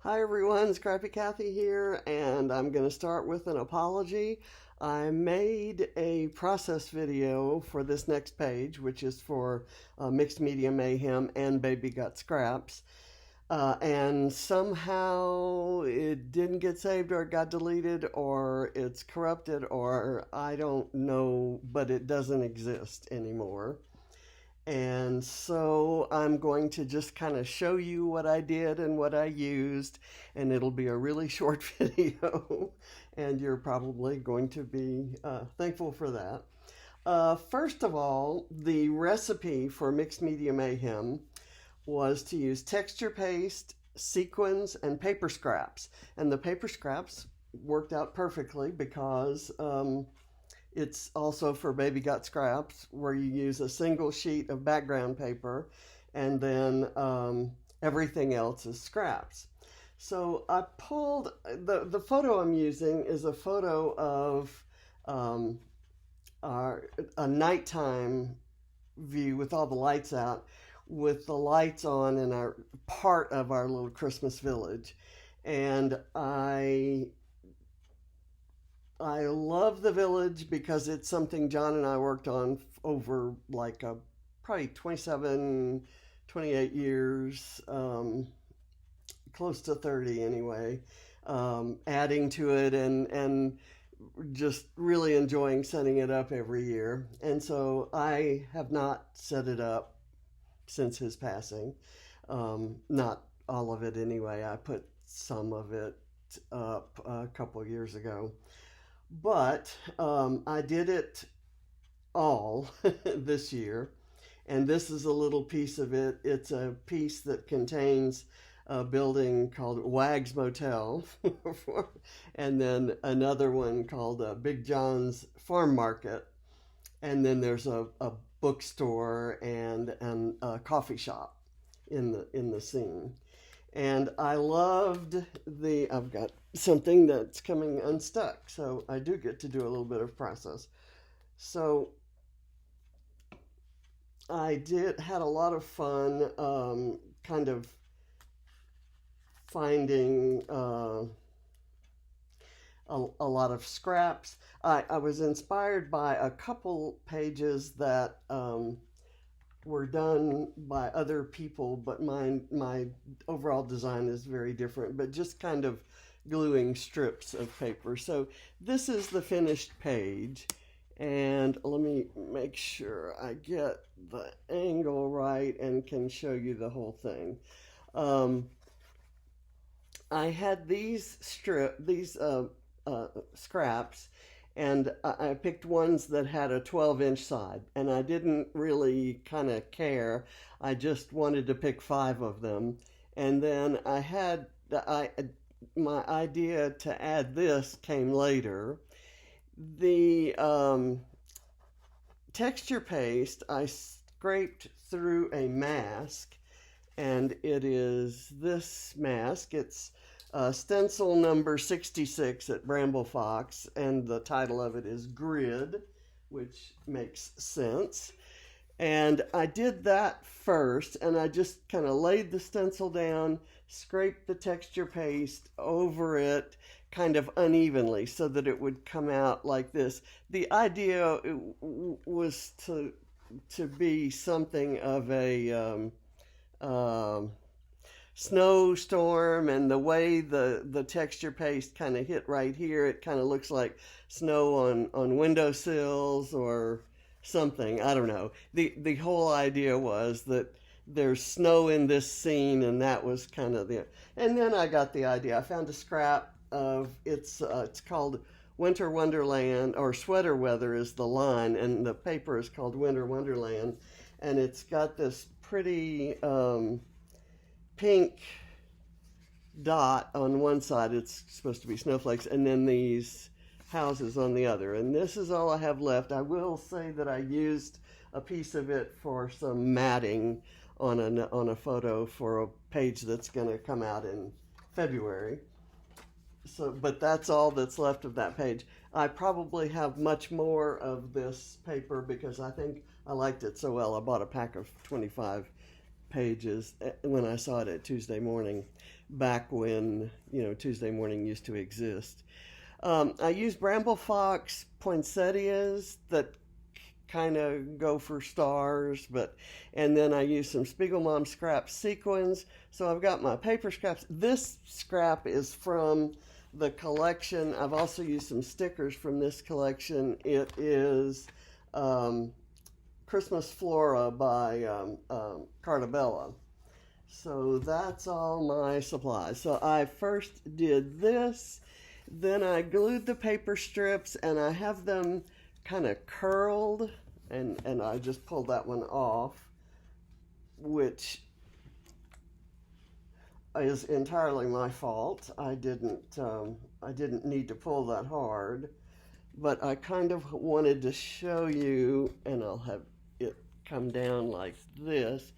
Hi everyone, Scrappy Kathy here, and I'm going to start with an apology. I made a process video for this next page, which is for Mixed Media Mayhem and Baby Got Scraps, and somehow it didn't get saved or it got deleted or it's corrupted or I don't know, but it doesn't exist anymore. And so I'm going to just kind of show you what I did and what I used, and it'll be a really short video, and you're probably going to be thankful for that. First of all, the recipe for Mixed Media Mayhem was to use texture paste, sequins, and paper scraps. And the paper scraps worked out perfectly because it's also for Baby Got Scraps, where you use a single sheet of background paper and then everything else is scraps. So I pulled, the photo I'm using is a photo of a nighttime view with all the lights out, with the lights on in our part of our little Christmas village. And I love the village because it's something John and I worked on over like probably 27, 28 years, close to 30 anyway, adding to it and just really enjoying setting it up every year. And so I have not set it up since his passing. Not all of it anyway. I put some of it up a couple of years ago. But I did it all this year, and this is a little piece of it. It's a piece that contains a building called Wag's Motel, and then another one called Big John's Farm Market, and then there's a bookstore and a coffee shop in the scene. And I loved I've got something that's coming unstuck, so I do get to do a little bit of process. So I had a lot of fun kind of finding a lot of scraps. I was inspired by a couple pages that were done by other people, but my overall design is very different, but just kind of gluing strips of paper. So this is the finished page, and let me make sure I get the angle right and can show you the whole thing. I had these scraps, and I picked ones that had a 12-inch side, and I didn't really kind of care. I just wanted to pick 5 of them. And then my idea to add this came later. The texture paste I scraped through a mask, and it is this mask. It's stencil number 66 at Bramble Fox, and the title of it is Grid, which makes sense. And I did that first, and I just kind of laid the stencil down, scraped the texture paste over it kind of unevenly so that it would come out like this. The idea was to be something of a snowstorm, and the way the texture paste kind of hit right here, it kind of looks like snow on windowsills or something. I don't know. The whole idea was that there's snow in this scene, and that was kind of and then I got the idea. I found a scrap of it's called Winter Wonderland, or Sweater Weather is the line, and the paper is called Winter Wonderland, and it's got this pretty pink dot on one side. It's supposed to be snowflakes, and then these houses on the other. And this is all I have left. I will say that I used a piece of it for some matting on a photo for a page that's going to come out in February. So, but that's all that's left of that page. I probably have much more of this paper because I think I liked it so well. I bought a pack of 25 pages when I saw it at Tuesday morning, back when, Tuesday morning used to exist. I use Bramble Fox poinsettias that kind of go for stars, and then I use some Spiegelmom scrap sequins. So I've got my paper scraps. This scrap is from the collection. I've also used some stickers from this collection. It is Christmas Flora by Carta Bella. So that's all my supplies. So I first did this, then I glued the paper strips, and I have them kind of curled, and I just pulled that one off, which is entirely my fault. I didn't need to pull that hard, but I kind of wanted to show you, and I'll have it come down like this,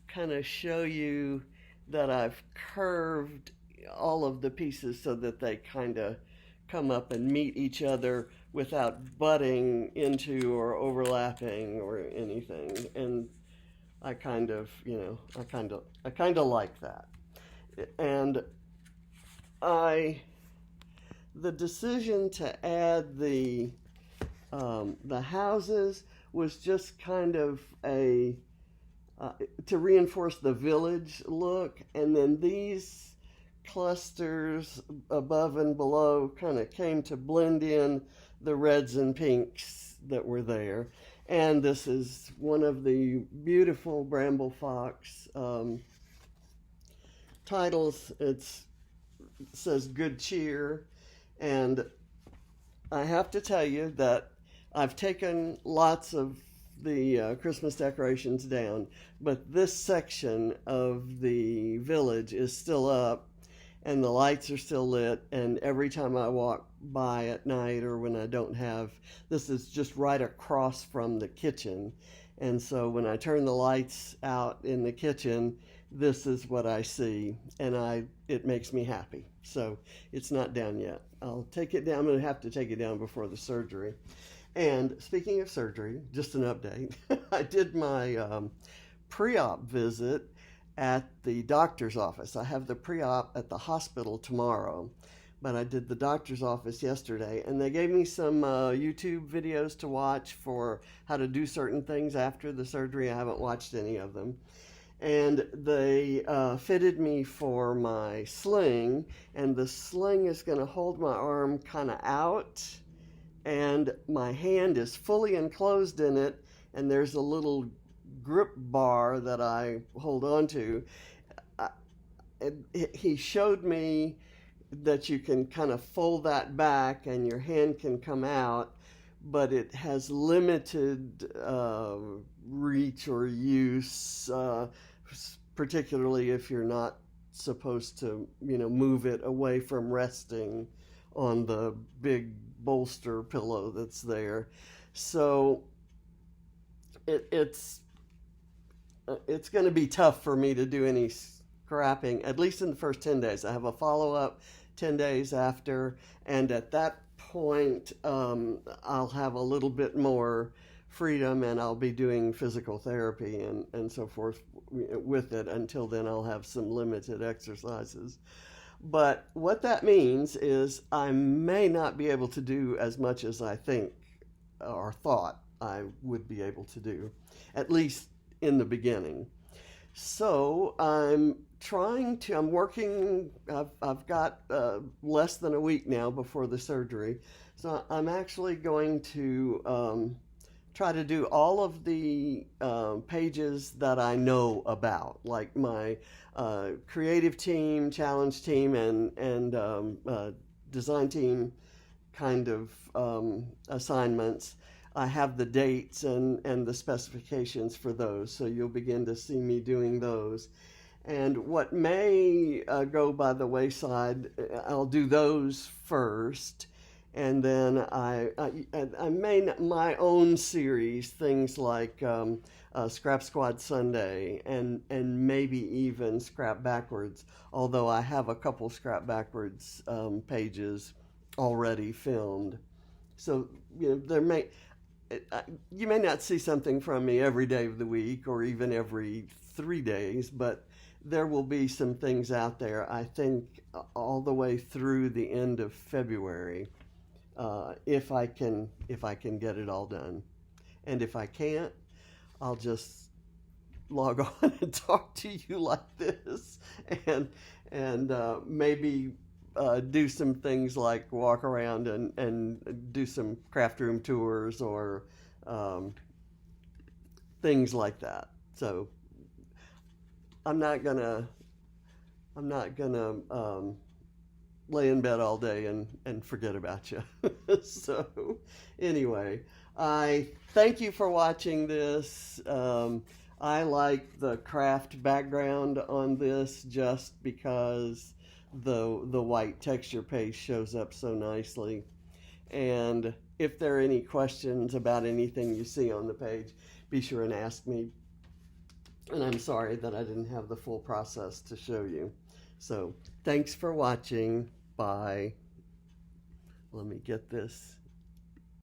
kind of show you that I've curved all of the pieces so that they kind of come up and meet each other without butting into or overlapping or anything. And I kind of like that. And the decision to add the houses was just kind of to reinforce the village look, and then these clusters above and below kind of came to blend in the reds and pinks that were there. And this is one of the beautiful Bramble Fox titles. It says Good Cheer, and I have to tell you that I've taken lots of the Christmas decorations down, but this section of the village is still up, and the lights are still lit, and every time I walk by at night or when I don't have, this is just right across from the kitchen, and so when I turn the lights out in the kitchen, this is what I see, and it makes me happy. So it's not down yet. I'll take it down. I'm going to have to take it down before the surgery. And speaking of surgery, just an update. I did my pre-op visit at the doctor's office. I have the pre-op at the hospital tomorrow, but I did the doctor's office yesterday, and they gave me some YouTube videos to watch for how to do certain things after the surgery. I haven't watched any of them. And they fitted me for my sling, and the sling is going to hold my arm kind of out, and my hand is fully enclosed in it, and there's a little grip bar that I hold on to. He showed me that you can kind of fold that back and your hand can come out, but it has limited reach or use, particularly if you're not supposed to, move it away from resting on the big bolster pillow that's there. So it's going to be tough for me to do any scrapping, at least in the first 10 days. I have a follow-up 10 days after, and at that point I'll have a little bit more freedom, and I'll be doing physical therapy and so forth with it. Until then, I'll have some limited exercises. But what that means is I may not be able to do as much as I think or thought I would be able to do, at least in the beginning. So I'm working, I've got less than a week now before the surgery. So I'm actually going to try to do all of the pages that I know about, like my creative team, challenge team, and design team kind of assignments. I have the dates and the specifications for those, so you'll begin to see me doing those. And what may go by the wayside, I'll do those first, and then I may, my own series, things like Scrap Squad Sunday and maybe even Scrap Backwards, although I have a couple Scrap Backwards pages already filmed. So, you may not see something from me every day of the week or even every 3 days, but there will be some things out there, I think, all the way through the end of February, if I can get it all done. And if I can't, I'll just log on and talk to you like this, and maybe do some things like walk around and do some craft room tours or things like that. So I'm not gonna lay in bed all day and forget about you. So anyway, I thank you for watching this. I like the Kraft background on this just because the white texture paste shows up so nicely. And if there are any questions about anything you see on the page, be sure and ask me. And I'm sorry that I didn't have the full process to show you. So thanks for watching. Bye. Let me get this